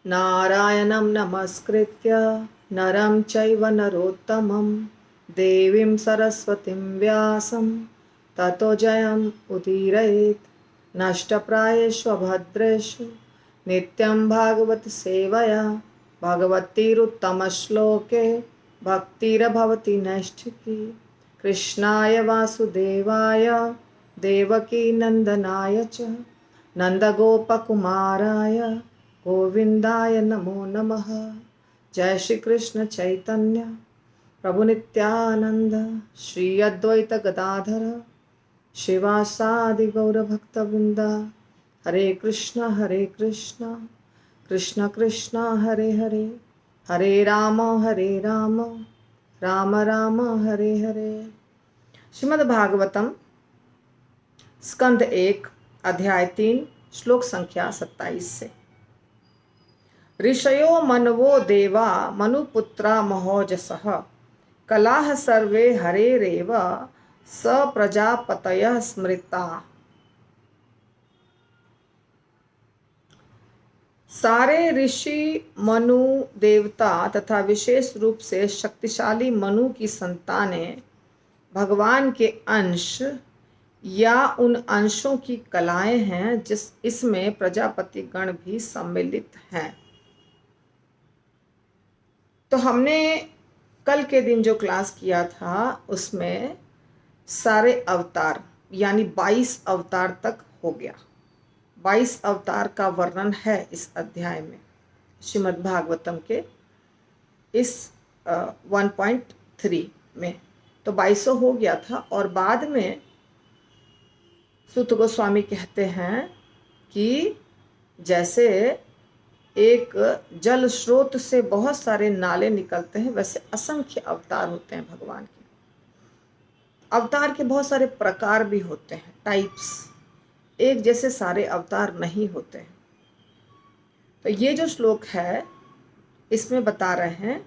नारायणं नमस्कृत्य नरं चैव नरोत्तमं देवीं सरस्वतीं व्यासं ततो जयम् उदीरयेत्। नष्टप्रायेषु भद्रेषु नित्यं भागवत सेवया भगवतीरुत्तमश्लोके भक्तिर्भवति नैष्ठिकी। कृष्णाय वासुदेवाय देवकी नंदनाय च नंदगोपकुमाराय गोविंदाय नमो नमः। जय श्री कृष्ण चैतन्य प्रभु नित्यानंद श्री अद्वैत गदाधर शिवासादि गौर भक्तवृंद। हरे कृष्ण कृष्ण कृष्ण हरे हरे, हरे राम राम राम हरे हरे। श्रीमद् भागवतम स्कंद 1 अध्याय 3 श्लोक संख्या 27 से। ऋषयो मनवो देवा मनुपुत्रा महोजसः कलाः सर्वे हरेरेव स प्रजापतयः स्मृता। सारे ऋषि मनु देवता तथा विशेष रूप से शक्तिशाली मनु की संतानें भगवान के अंश या उन अंशों की कलाएं हैं जिस इसमें प्रजापति गण भी सम्मिलित हैं। तो हमने कल के दिन जो क्लास किया था उसमें सारे अवतार यानी 22 अवतार तक हो गया। 22 अवतार का वर्णन है इस अध्याय में श्रीमद् भागवतम के इस 1.3 में। तो 22 हो गया था और बाद में सूत गोस्वामी कहते हैं कि जैसे एक जल स्रोत से बहुत सारे नाले निकलते हैं वैसे असंख्य अवतार होते हैं भगवान के। अवतार के बहुत सारे प्रकार भी होते हैं, टाइप्स, एक जैसे सारे अवतार नहीं होते हैं। तो ये जो श्लोक है इसमें बता रहे हैं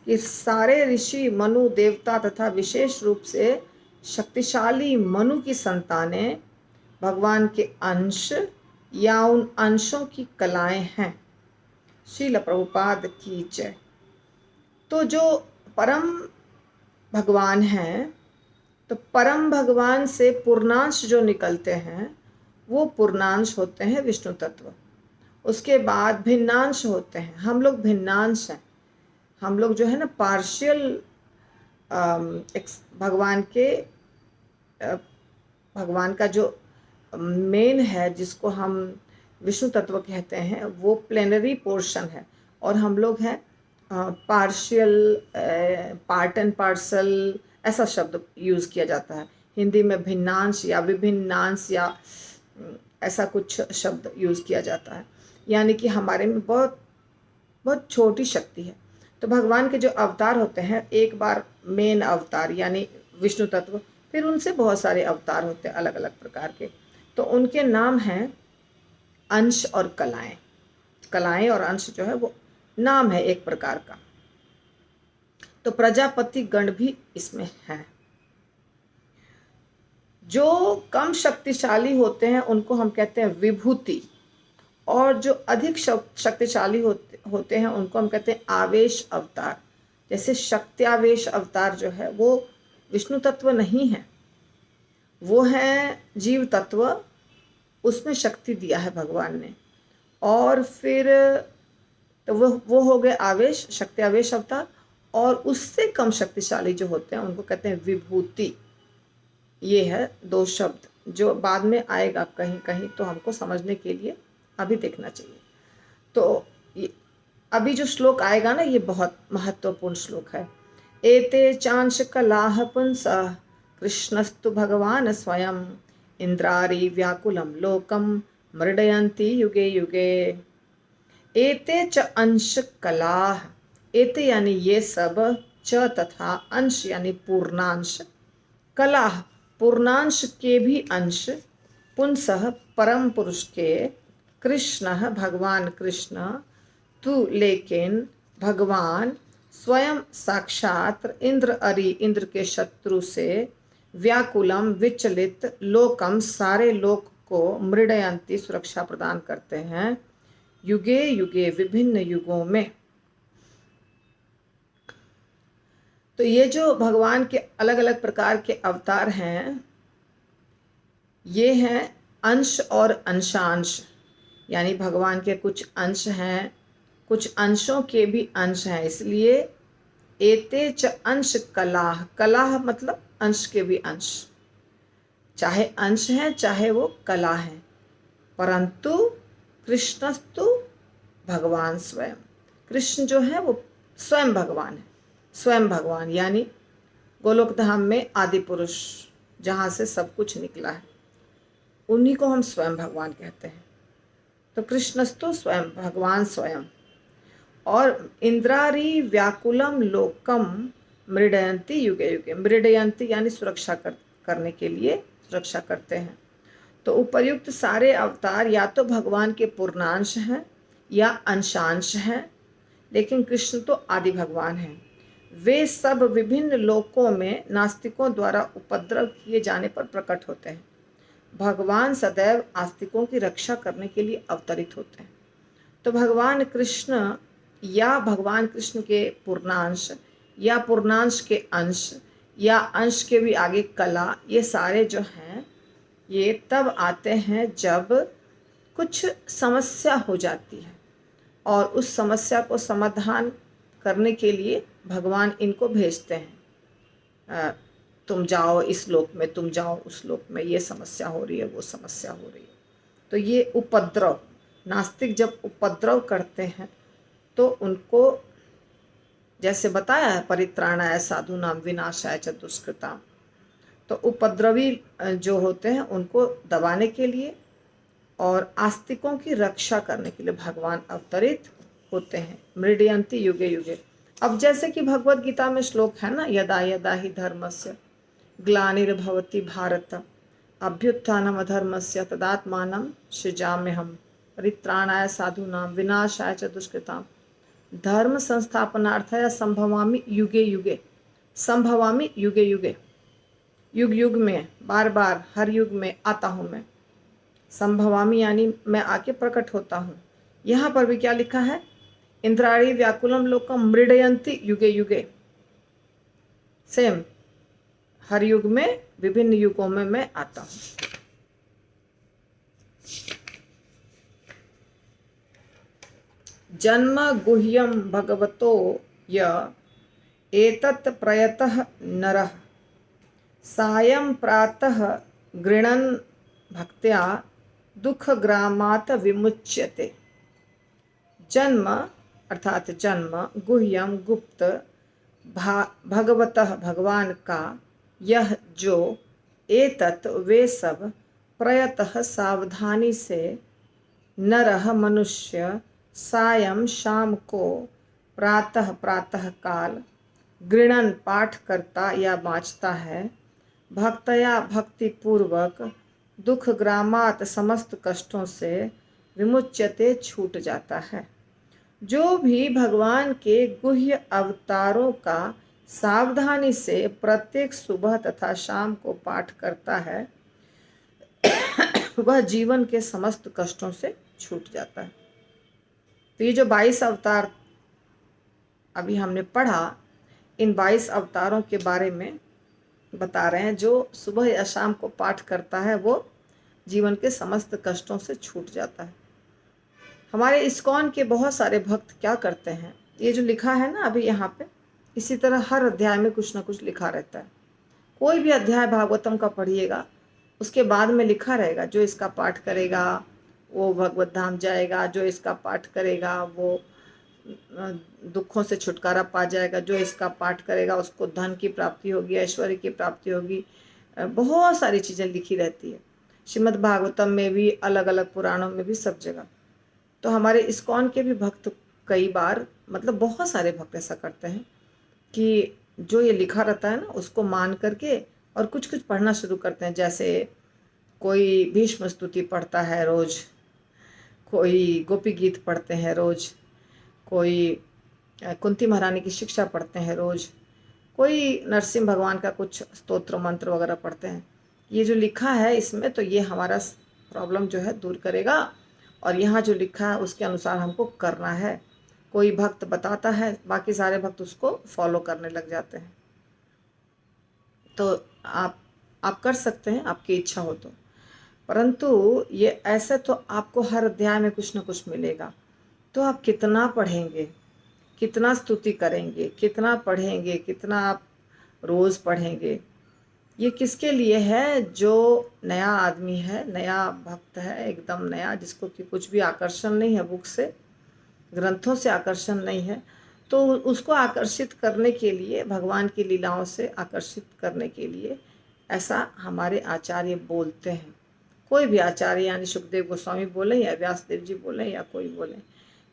कि सारे ऋषि मनु देवता तथा विशेष रूप से शक्तिशाली मनु की संतानें भगवान के अंश या उन अंशों की कलाएं हैं। श्रील प्रभुपाद की जय। तो जो परम भगवान हैं, तो परम भगवान से पूर्णांश जो निकलते हैं वो पूर्णांश होते हैं विष्णु तत्व। उसके बाद भिन्नांश होते हैं, हम लोग भिन्नांश हैं। हम लोग जो है ना पार्शियल भगवान का जो मेन है जिसको हम विष्णु तत्व कहते हैं वो प्लेनरी पोर्शन है और हम लोग हैं पार्शियल, पार्ट एंड पार्सल, ऐसा शब्द यूज़ किया जाता है। हिंदी में भिन्नांश या विभिन्नांश या ऐसा कुछ शब्द यूज़ किया जाता है। यानी कि हमारे में बहुत बहुत छोटी शक्ति है। तो भगवान के जो अवतार होते हैं, एक बार मेन अवतार यानी विष्णु तत्व, फिर उनसे बहुत सारे अवतार होते हैं अलग अलग प्रकार के। तो उनके नाम हैं अंश और कलाएं। कलाएं और अंश जो है वो नाम है एक प्रकार का। तो प्रजापति गण भी इसमें है। जो कम शक्तिशाली होते हैं उनको हम कहते हैं विभूति, और जो अधिक शक्तिशाली होते हैं उनको हम कहते हैं आवेश अवतार। जैसे शक्त्यावेश अवतार जो है वो विष्णु तत्व नहीं है, वो है जीव तत्व, उसमें शक्ति दिया है भगवान ने। और फिर तो वो हो गए आवेश, शक्त्यावेश अवतार। और उससे कम शक्तिशाली जो होते हैं उनको कहते हैं विभूति। ये है 2 शब्द जो बाद में आएगा कहीं कहीं, तो हमको समझने के लिए अभी देखना चाहिए। तो अभी जो श्लोक आएगा ना ये बहुत महत्वपूर्ण श्लोक है। एते चांश कलाह पुंसः कृष्णस्तु भगवान स्वयं इंद्रारी व्याकुलम लोकम मृडयन्ति युगे युगे। एते च अंश कलाः, एते यानी ये सब, च तथा अंश यानी पूर्णांश, कलाः पूर्णांश के भी अंश, पुंसः परम पुरुष के, कृष्ण भगवान कृष्ण, तू लेकिन भगवान स्वयं साक्षात, इंद्र अरि इंद्र के शत्रु से, व्याकुलम विचलित, लोकम सारे लोक को, मृडयंती सुरक्षा प्रदान करते हैं, युगे युगे विभिन्न युगों में। तो ये जो भगवान के अलग अलग प्रकार के अवतार हैं, ये हैं अंश और अंशांश, यानी भगवान के कुछ अंश हैं, कुछ अंशों के भी अंश हैं। इसलिए एते च अंश कलाह, कलाह मतलब अंश के भी अंश, चाहे अंश हैं चाहे वो कला हैं, परंतु कृष्णस्तु भगवान स्वयं। कृष्ण जो है वो स्वयं भगवान है, स्वयं भगवान, यानी गोलोक धाम में आदि पुरुष जहाँ से सब कुछ निकला है, उन्हीं को हम स्वयं भगवान कहते हैं। तो कृष्णस्तु स्वयं भगवान स्वयं। और इंद्रारी व्याकुलम लोकम मृडयंती युगे युगे, मृडयंती यानी सुरक्षा करने के लिए सुरक्षा करते हैं। तो उपर्युक्त सारे अवतार या तो भगवान के पूर्णांश हैं या अंशांश हैं, लेकिन कृष्ण तो आदि भगवान हैं। वे सब विभिन्न लोकों में नास्तिकों द्वारा उपद्रव किए जाने पर प्रकट होते हैं। भगवान सदैव आस्तिकों की रक्षा करने के लिए अवतरित होते हैं। तो भगवान कृष्ण या भगवान कृष्ण के पूर्णांश या पूर्णांश के अंश या अंश के भी आगे कला, ये सारे जो हैं ये तब आते हैं जब कुछ समस्या हो जाती है और उस समस्या को समाधान करने के लिए भगवान इनको भेजते हैं। तुम जाओ इस लोक में, तुम जाओ उस लोक में, ये समस्या हो रही है, वो समस्या हो रही है। तो ये उपद्रव, नास्तिक जब उपद्रव करते हैं तो उनको जैसे बताया है, परित्राणाय साधूनाम विनाशाय च दुष्कृताम। तो उपद्रवी जो होते हैं उनको दबाने के लिए और आस्तिकों की रक्षा करने के लिए भगवान अवतरित होते हैं। मृडयंती युगे युगे। अब जैसे कि भगवत गीता में श्लोक है ना, यदा यदा ही धर्मस्य ग्लानिर्भवति भारत अभ्युत्थानम अधर्मस्य तदात्मानं सृजाम्यहम् परित्राणाय साधूनां विनाशाय च दुष्कृताम् धर्म संस्थापनार्थाय संभवामि युगे युगे। संभवामि युगे युगे, युग युग में, बार बार, हर युग में आता हूँ मैं। संभवामि यानी मैं आके प्रकट होता हूँ। यहाँ पर भी क्या लिखा है, इंद्राणी व्याकुलम लोकम मृडयंती युगे युगे। सेम, हर युग में, विभिन्न युगों में मैं आता हूँ। जन्म गुह्यम भगवतो य एतत् प्रयतः नरः सायं प्रातः गृणन् भक्त्या दुःखग्रामात् विमुच्यते। जन्म अर्थात जन्म, गुह्यम गुप्त, भगवतः भगवान का, यह जो, एतत् वे सब, प्रयतः सावधानी से, नरः मनुष्य, सायं शाम को, प्रातः प्रातः काल, गृणन पाठ करता या बाँचता है, भक्तया भक्ति पूर्वक, दुख ग्रामात समस्त कष्टों से, विमुच्यते छूट जाता है। जो भी भगवान के गुह्य अवतारों का सावधानी से प्रत्येक सुबह तथा शाम को पाठ करता है वह जीवन के समस्त कष्टों से छूट जाता है। तो ये जो 22 अवतार अभी हमने पढ़ा, इन 22 अवतारों के बारे में बता रहे हैं। जो सुबह या शाम को पाठ करता है वो जीवन के समस्त कष्टों से छूट जाता है। हमारे इस्कॉन के बहुत सारे भक्त क्या करते हैं, ये जो लिखा है ना अभी यहाँ पे, इसी तरह हर अध्याय में कुछ ना कुछ लिखा रहता है। कोई भी अध्याय भागवतम का पढ़िएगा, उसके बाद में लिखा रहेगा जो इसका पाठ करेगा वो भगवत धाम जाएगा, जो इसका पाठ करेगा वो दुखों से छुटकारा पा जाएगा, जो इसका पाठ करेगा उसको धन की प्राप्ति होगी, ऐश्वर्य की प्राप्ति होगी। बहुत सारी चीज़ें लिखी रहती है, श्रीमद् भागवतम में भी, अलग अलग पुराणों में भी, सब जगह। तो हमारे इस्कॉन के भी भक्त कई बार, मतलब बहुत सारे भक्त ऐसा करते हैं कि जो ये लिखा रहता है ना उसको मान करके और कुछ कुछ पढ़ना शुरू करते हैं। जैसे कोई भीष्म स्तुति पढ़ता है रोज, कोई गोपी गीत पढ़ते हैं रोज, कोई कुंती महारानी की शिक्षा पढ़ते हैं रोज, कोई नरसिंह भगवान का कुछ स्तोत्र मंत्र वगैरह पढ़ते हैं। ये जो लिखा है इसमें, तो ये हमारा प्रॉब्लम जो है दूर करेगा और यहाँ जो लिखा है उसके अनुसार हमको करना है। कोई भक्त बताता है, बाकी सारे भक्त उसको फॉलो करने लग जाते हैं। तो आप कर सकते हैं, आपकी इच्छा हो तो। परंतु ये ऐसे तो आपको हर अध्याय में कुछ न कुछ मिलेगा। तो आप कितना पढ़ेंगे, कितना स्तुति करेंगे, कितना पढ़ेंगे, कितना आप रोज़ पढ़ेंगे, ये किसके लिए है? जो नया आदमी है, नया भक्त है, एकदम नया, जिसको कि कुछ भी आकर्षण नहीं है, बुक से, ग्रंथों से आकर्षण नहीं है। तो उसको आकर्षित करने के लिए, भगवान की लीलाओं से आकर्षित करने के लिए ऐसा हमारे आचार्य बोलते हैं। कोई भी आचार्य, यानी सुखदेव गोस्वामी बोले या व्यासदेव जी बोले या कोई बोले,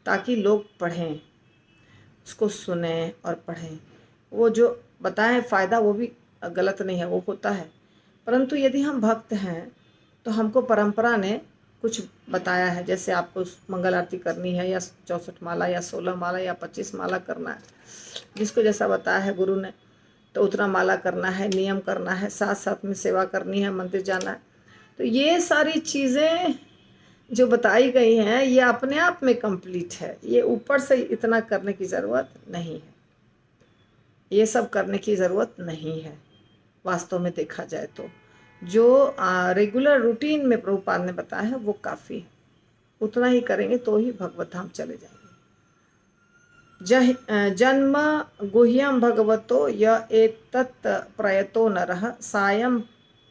ताकि लोग पढ़ें, उसको सुने और पढ़ें। वो जो बताएं फ़ायदा, वो भी गलत नहीं है, वो होता है। परंतु यदि हम भक्त हैं तो हमको परंपरा ने कुछ बताया है, जैसे आपको मंगल आरती करनी है, या 64 माला या 16 माला या 25 माला करना है, जिसको जैसा बताया है गुरु ने, तो उतना माला करना है, नियम करना है, साथ साथ में सेवा करनी है, मंदिर जाना है। तो ये सारी चीज़ें जो बताई गई हैं, ये अपने आप में कंप्लीट है। ये ऊपर से इतना करने की ज़रूरत नहीं है, ये सब करने की ज़रूरत नहीं है। वास्तव में देखा जाए तो जो रेगुलर रूटीन में प्रभुपाद ने बताया है वो काफ़ी है। उतना ही करेंगे तो ही भगवत धाम चले जाएंगे। जन्म गुह्यम भगवतो य एतत् प्रयतो नरः सायं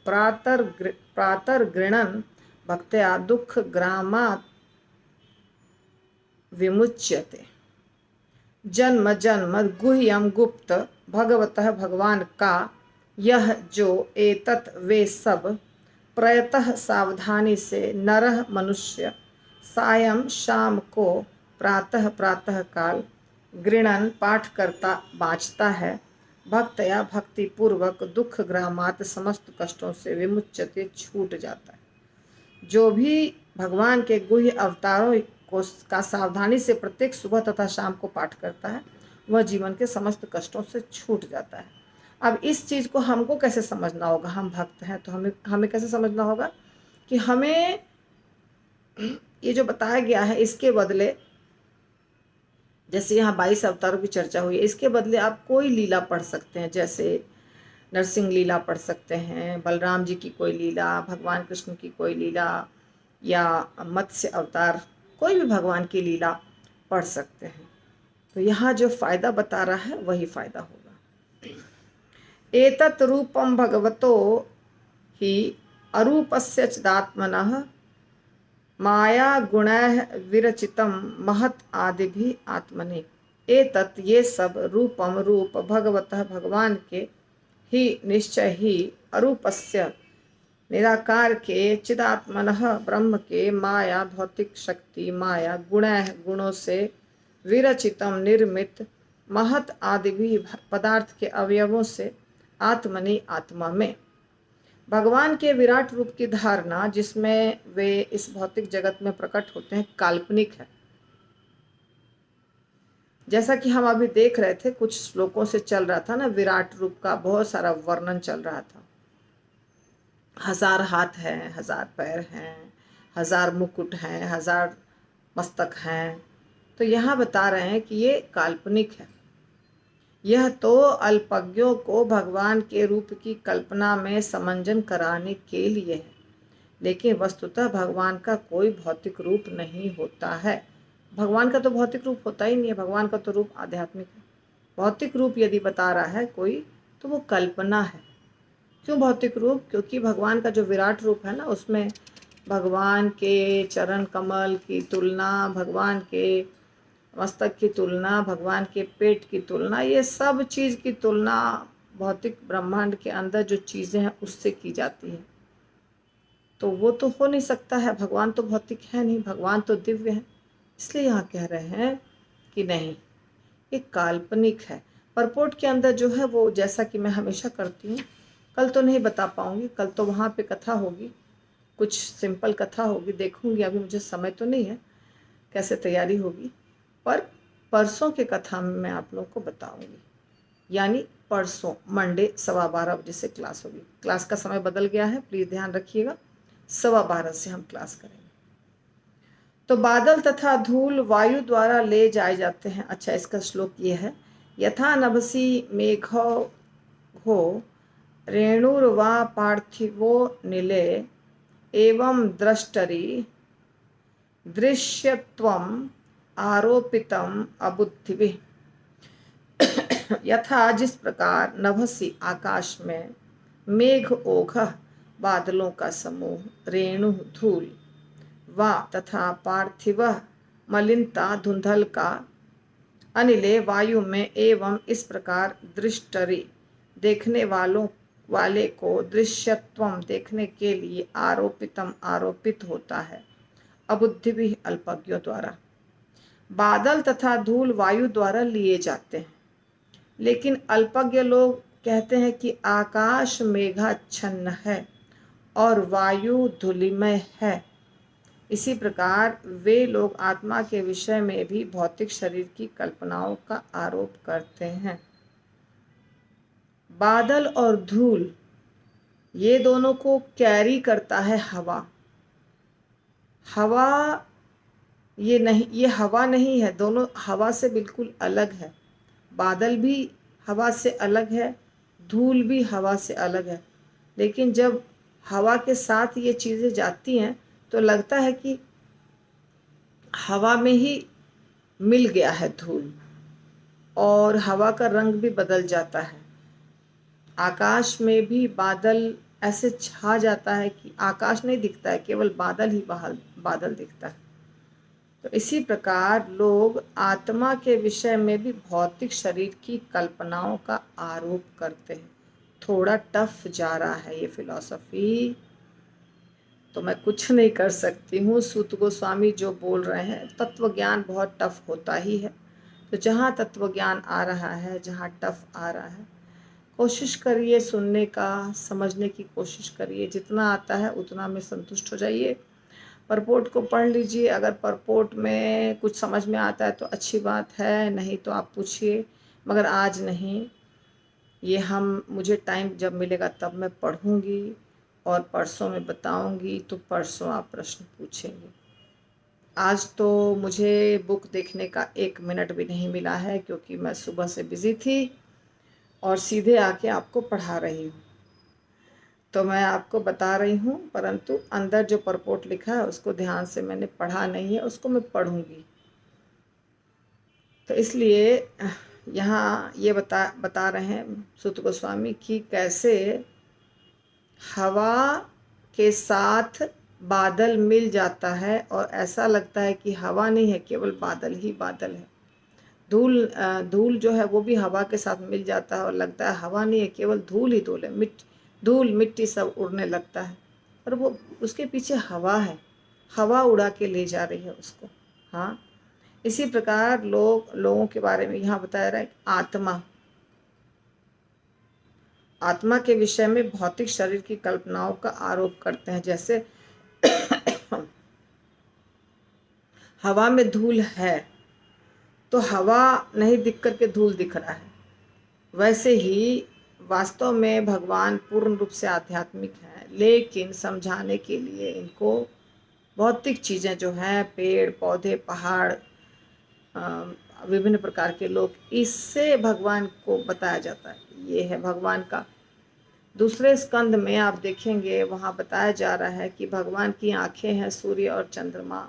प्रातर् गृणन् भक्त्या दुख ग्रामात् विमुच्यते। जन्म जन्म गुह्यम गुप्त भगवतः भगवान का, यह जो एतत् वे सब, प्रयतः सावधानी से नरह मनुष्य सायं शाम को प्रातः प्रातः काल गृणन पाठ करता बाँचता है, भक्तया भक्ति पूर्वक दुख ग्रामात समस्त कष्टों से विमुच्यते, छूट जाता है। जो भी भगवान के गुह्य अवतारों को का सावधानी से प्रत्येक सुबह तथा शाम को पाठ करता है, वह जीवन के समस्त कष्टों से छूट जाता है। अब इस चीज़ को हमको कैसे समझना होगा? हम भक्त हैं तो हमें कैसे समझना होगा कि हमें ये जो बताया गया है, इसके बदले, जैसे यहाँ 22 अवतारों की चर्चा हुई है, इसके बदले आप कोई लीला पढ़ सकते हैं। जैसे नरसिंह लीला पढ़ सकते हैं, बलराम जी की कोई लीला, भगवान कृष्ण की कोई लीला, या मत्स्य अवतार, कोई भी भगवान की लीला पढ़ सकते हैं। तो यहाँ जो फ़ायदा बता रहा है वही फ़ायदा होगा। एतत् रूपम भगवतो ही अरूपस्य चिदात्मनः माया गुणैः विरचितम महत् आदिभिः आत्मनि। एतत् ये सब रूपम रूप भगवतः भगवान के ही निश्चय ही अरूपस्य निराकार के चिदात्मनः ब्रह्म के माया भौतिक शक्ति माया गुणैः गुणों से विरचितम निर्मित महत् आदि भी पदार्थ के अवयवों से आत्मनि आत्मा में भगवान के विराट रूप की धारणा, जिसमें वे इस भौतिक जगत में प्रकट होते हैं, काल्पनिक है। जैसा कि हम अभी देख रहे थे, कुछ श्लोकों से चल रहा था ना, विराट रूप का बहुत सारा वर्णन चल रहा था। 1000 हाथ हैं, 1000 पैर हैं, 1000 मुकुट हैं, 1000 मस्तक हैं। तो यहाँ बता रहे हैं कि ये काल्पनिक है। यह तो अल्पज्ञों को भगवान के रूप की कल्पना में समंजन कराने के लिए है, लेकिन वस्तुतः भगवान का कोई भौतिक रूप नहीं होता है। भगवान का तो भौतिक रूप होता ही नहीं है, भगवान का तो रूप आध्यात्मिक है। भौतिक रूप यदि बता रहा है कोई, तो वो कल्पना है। क्यों भौतिक रूप? क्योंकि भगवान का जो विराट रूप है ना, उसमें भगवान के चरण कमल की तुलना, भगवान के मस्तक की तुलना, भगवान के पेट की तुलना, ये सब चीज़ की तुलना भौतिक ब्रह्मांड के अंदर जो चीज़ें हैं उससे की जाती है। तो वो तो हो नहीं सकता है, भगवान तो भौतिक है नहीं, भगवान तो दिव्य है। इसलिए यहाँ कह रहे हैं कि नहीं, ये काल्पनिक है। परपोर्ट के अंदर जो है वो, जैसा कि मैं हमेशा करती हूँ, कल तो नहीं बता पाऊँगी, कल तो वहाँ पे कथा होगी, कुछ सिंपल कथा होगी, देखूँगी, अभी मुझे समय तो नहीं है कैसे तैयारी होगी, पर परसों के कथा में मैं आप लोगों को बताऊँगी। यानी परसों मंडे 12:15 बजे से क्लास होगी। क्लास का समय बदल गया है, प्लीज़ ध्यान रखिएगा, 12:15 से हम क्लास करेंगे। तो बादल तथा धूल वायु द्वारा ले जाए जाते हैं। अच्छा, इसका श्लोक ये है, यथा नभसि मेघो हो रेणुर्वा पार्थिवो नीले एवं द्रष्टरि दृश्यत्वम आरोपितम अबुद्धिभिः। यथा जिस प्रकार नभसि आकाश में, मेघ ओघ बादलों का समूह, रेणु धूल, वा तथा पार्थिव मलिनता धुंधल का, अनिले वायु में, एवं इस प्रकार दृष्टरि देखने वालों वाले को, दृश्यत्वम देखने के लिए, आरोपितम आरोपित होता है, अबुद्धि भी अल्पज्ञों द्वारा। बादल तथा धूल वायु द्वारा लिए जाते हैं, लेकिन अल्पज्ञ लोग कहते हैं कि आकाश मेघाच्छन्न है और वायु धूलिमय है। इसी प्रकार वे लोग आत्मा के विषय में भी भौतिक शरीर की कल्पनाओं का आरोप करते हैं। बादल और धूल ये दोनों को कैरी करता है हवा। हवा ये नहीं, ये हवा नहीं है, दोनों हवा से बिल्कुल अलग है। बादल भी हवा से अलग है, धूल भी हवा से अलग है। लेकिन जब हवा के साथ ये चीज़ें जाती हैं तो लगता है कि हवा में ही मिल गया है धूल, और हवा का रंग भी बदल जाता है। आकाश में भी बादल ऐसे छा जाता है कि आकाश नहीं दिखता है, केवल बादल ही बादल दिखता है। तो इसी प्रकार लोग आत्मा के विषय में भी भौतिक शरीर की कल्पनाओं का आरोप करते हैं। थोड़ा टफ जा रहा है ये फिलॉसफी, तो मैं कुछ नहीं कर सकती हूँ। सूत गोस्वामी जो बोल रहे हैं, तत्व ज्ञान बहुत टफ होता ही है। तो जहाँ तत्व ज्ञान आ रहा है, जहाँ टफ आ रहा है, कोशिश करिए सुनने का, समझने की कोशिश करिए। जितना आता है उतना में संतुष्ट हो जाइए। परपोर्ट को पढ़ लीजिए, अगर परपोर्ट में कुछ समझ में आता है तो अच्छी बात है, नहीं तो आप पूछिए, मगर आज नहीं। ये मुझे टाइम जब मिलेगा तब मैं पढ़ूंगी और परसों में बताऊंगी, तो परसों आप प्रश्न पूछेंगे। आज तो मुझे बुक देखने का 1 मिनट भी नहीं मिला है, क्योंकि मैं सुबह से बिज़ी थी और सीधे आके आपको पढ़ा रही हूँ। तो मैं आपको बता रही हूँ, परंतु अंदर जो परपोर्ट लिखा है उसको ध्यान से मैंने पढ़ा नहीं है, उसको मैं पढ़ूंगी। तो इसलिए यहाँ ये बता रहे हैं सूत गोस्वामी कि कैसे हवा के साथ बादल मिल जाता है और ऐसा लगता है कि हवा नहीं है, केवल बादल ही बादल है। धूल जो है वो भी हवा के साथ मिल जाता है और लगता है हवा नहीं है, केवल धूल ही धूल है। धूल मिट्टी सब उड़ने लगता है, पर वो उसके पीछे हवा है, हवा उड़ा के ले जा रही है उसको। हाँ, इसी प्रकार लोगों के बारे में यहाँ बताया रहा है। आत्मा के विषय में भौतिक शरीर की कल्पनाओं का आरोप करते हैं। जैसे हवा में धूल है तो हवा नहीं दिख करके धूल दिख रहा है, वैसे ही वास्तव में भगवान पूर्ण रूप से आध्यात्मिक हैं, लेकिन समझाने के लिए इनको भौतिक चीज़ें जो हैं, पेड़ पौधे पहाड़, विभिन्न प्रकार के लोग, इससे भगवान को बताया जाता है। ये है भगवान का। दूसरे स्कंद में आप देखेंगे, वहाँ बताया जा रहा है कि भगवान की आंखें हैं सूर्य और चंद्रमा,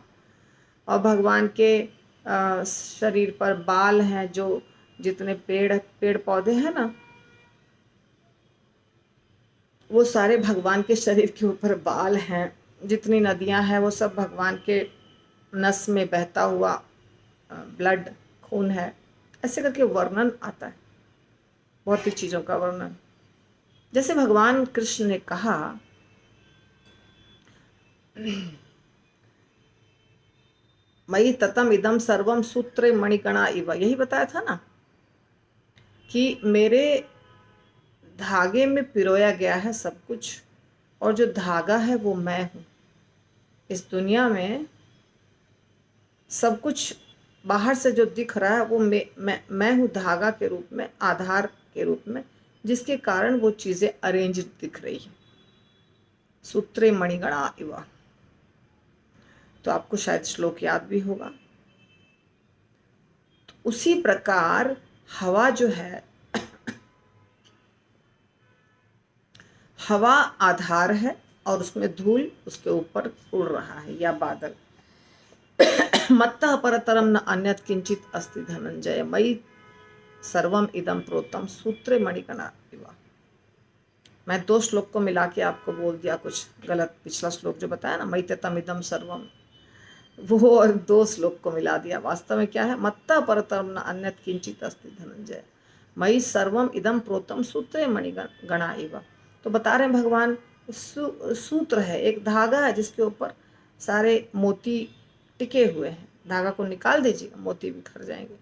और भगवान के शरीर पर बाल हैं, जो जितने पेड़ पौधे हैं ना, वो सारे भगवान के शरीर के ऊपर बाल हैं। जितनी नदियां हैं वो सब भगवान के नस में बहता हुआ ब्लड, खून है। ऐसे करके वर्णन आता है, भौतिक चीज़ों का वर्णन। जैसे भगवान कृष्ण ने कहा, मयि ततम इदम सर्वम सूत्रे मणिकणा इव, यही बताया था ना कि मेरे धागे में पिरोया गया है सब कुछ, और जो धागा है वो मैं हूँ। इस दुनिया में सब कुछ बाहर से जो दिख रहा है वो मैं हूँ, धागा के रूप में, आधार के रूप में, जिसके कारण वो चीज़ें अरेंज दिख रही है। सूत्रे मणिगणा इव। तो आपको शायद श्लोक याद भी होगा। तो उसी प्रकार हवा जो है, हवा आधार है और उसमें धूल उसके ऊपर उड़ रहा है, या बादल। मत्तः परतरम न अन्यत् किंचित अस्ति धनंजय मयि सर्वम इदम प्रोतम सूत्रे मणिकणा इव। मैं 2 श्लोक को मिला के आपको बोल दिया कुछ गलत। पिछला श्लोक जो बताया ना, मयिततम इदम सर्वम, वो 2 श्लोक को मिला दिया। वास्तव में क्या है, मत्तः परतरम न अन्यत् किंचित अस्ति धनंजय मयि सर्वम इदम प्रोतम सूत्रे मणिगणा इव। तो बता रहे हैं भगवान, सूत्र है, एक धागा है जिसके ऊपर सारे मोती टिके हुए हैं। धागा को निकाल दीजिएगा, मोती बिखर जाएंगे।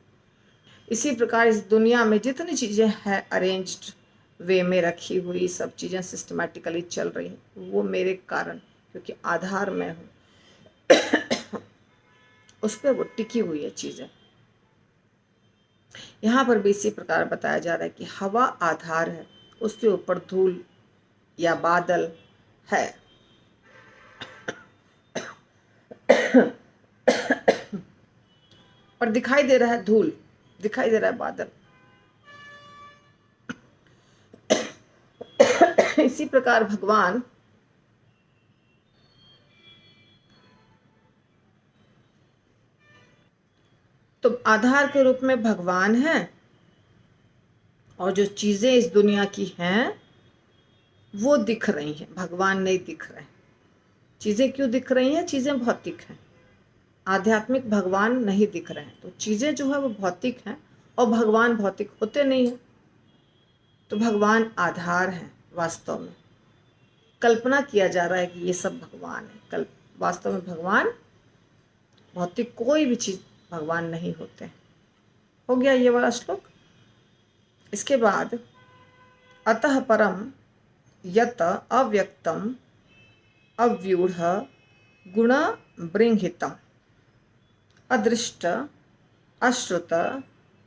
इसी प्रकार इस दुनिया में जितनी चीज़ें हैं अरेंज्ड वे में रखी हुई, सब चीज़ें सिस्टमैटिकली चल रही हैं, वो मेरे कारण, क्योंकि आधार मैं हूँ। उस पर वो टिकी हुई है चीज़ें। यहाँ पर भी इसी प्रकार बताया जा रहा है कि हवा आधार है, उसके ऊपर धूल या बादल है। पर दिखाई दे रहा है धूल, दिखाई दे रहा है बादल। इसी प्रकार भगवान तो आधार के रूप में भगवान है, और जो चीजें इस दुनिया की हैं वो दिख रही हैं, भगवान नहीं दिख रहे। चीजें क्यों दिख रही हैं? चीजें भौतिक हैं, आध्यात्मिक भगवान नहीं दिख रहे हैं। तो चीजें जो है वो भौतिक हैं और भगवान भौतिक होते नहीं है। तो भगवान आधार है, वास्तव में कल्पना किया जा रहा है कि ये सब भगवान है। वास्तव में भगवान भौतिक कोई भी चीज भगवान नहीं होते हैं। हो गया ये वाला श्लोक। इसके बाद अतः परम यत अव्यक्तम अव्यूढ़ गुण बृंहितम अदृष्ट अश्रुत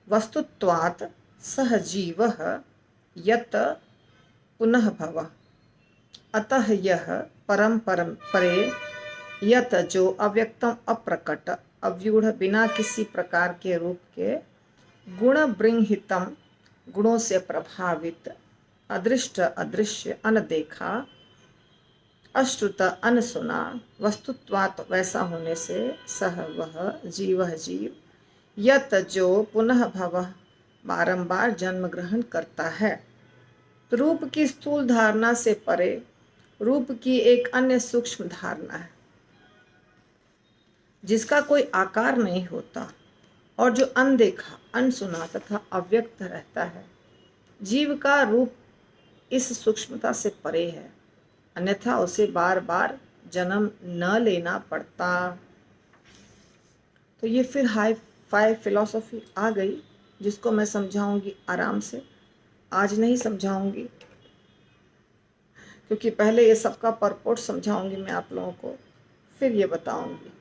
वस्तुत्वात् सह जीवः यत पुनः भवः। अतः यह परम परे यत जो अव्यक्तम अप्रकट अव्यूढ़ बिना किसी प्रकार के रूप के गुण बृंहितम गुणों से प्रभावित अदृष्ट अदृश्य अनदेखा अश्रुत अनसुना वस्तुत्वात् वैसा होने से सह वह जीव यत जो पुनः भवः बारंबार जन्म ग्रहण करता है। रूप की स्थूल धारणा से परे रूप की एक अन्य सूक्ष्म धारणा है जिसका कोई आकार नहीं होता और जो अनदेखा अनसुना तथा अव्यक्त रहता है। जीव का रूप इस सूक्ष्मता से परे है, अन्यथा उसे बार बार जन्म न लेना पड़ता। तो ये फिर हाई फाई फिलॉसफी आ गई जिसको मैं समझाऊंगी आराम से। आज नहीं समझाऊंगी क्योंकि पहले ये सबका परपोर्ट समझाऊंगी मैं आप लोगों को, फिर ये बताऊंगी।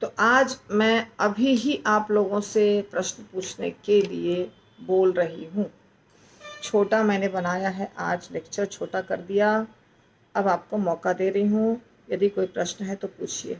तो आज मैं अभी ही आप लोगों से प्रश्न पूछने के लिए बोल रही हूँ। छोटा मैंने बनाया है, आज लेक्चर छोटा कर दिया। अब आपको मौका दे रही हूँ, यदि कोई प्रश्न है तो पूछिए।